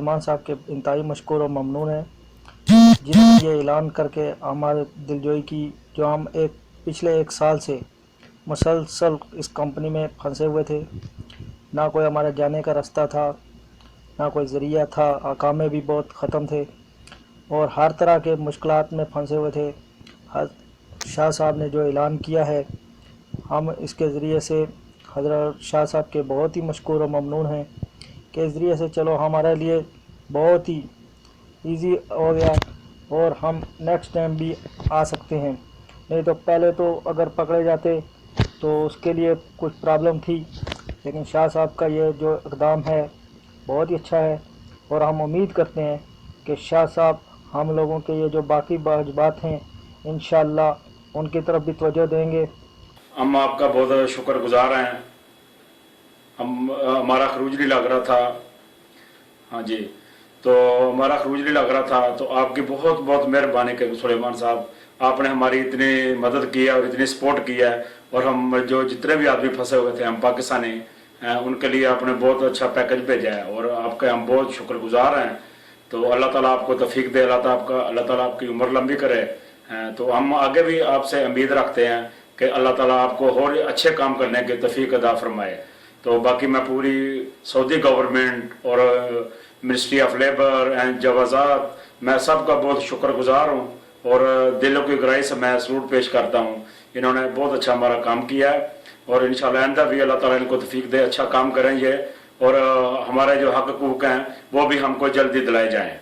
सलमान साहब के इंतहाई मशकूर और ममनून हैं, जिन्होंने ये ऐलान करके हमारे दिलजोई की, जो हम पिछले एक साल से मुसलसल इस कंपनी में फंसे हुए थे। ना कोई हमारे जाने का रास्ता था, ना कोई ज़रिया था, अकामे भी बहुत ख़त्म थे और हर तरह के मुश्किलात में फंसे हुए थे। शाह साहब ने जो ऐलान किया है, हम इसके ज़रिए से हज़रत शाह साहब के बहुत ही मशकूर और ममनून हैं कि इस ज़रिए से चलो हमारे लिए बहुत ही इजी हो गया और हम नेक्स्ट टाइम भी आ सकते हैं। नहीं तो पहले तो अगर पकड़े जाते तो उसके लिए कुछ प्रॉब्लम थी, लेकिन शाह साहब का ये जो इक़दाम है बहुत ही अच्छा है और हम उम्मीद करते हैं कि शाह साहब हम लोगों के ये जो बाकी वाजिबात हैं इंशाअल्लाह उनकी तरफ भी तवज्जो देंगे। हम आपका बहुत शुक्रगुजार हैं। हमारा खरूज नहीं लग रहा था, हाँ जी, तो हमारा खरूज नहीं लग रहा था, तो आपकी बहुत बहुत मेहरबानी के सुलेमान साहब, आपने हमारी इतनी मदद की है और इतनी सपोर्ट की है। और हम जो जितने भी आदमी फंसे हुए थे हम पाकिस्तानी, उनके लिए आपने बहुत अच्छा पैकेज भेजा है और आपके हम बहुत शुक्रगुजार हैं। तो अल्लाह ताला आपको तौफीक दे, अल्लाह ताला आपकी उम्र लंबी करे। तो हम आगे भी आपसे उम्मीद रखते हैं कि अल्लाह ताला आपको और अच्छे काम करने की तौफीक अदा फरमाए। तो बाकी मैं पूरी सऊदी गवर्नमेंट और मिनिस्ट्री ऑफ लेबर एंड जवाजात, मैं सबका बहुत शुक्रगुजार हूँ और दिलों की गहराई से मैं सलूट पेश करता हूँ। इन्होंने बहुत अच्छा हमारा काम किया है और इंशाल्लाह आइंदा भी अल्लाह ताला इनको तौफीक दे, अच्छा काम करेंगे और हमारे जो हक हकूक़ हैं वो भी हमको जल्दी दिलाए जाएँ।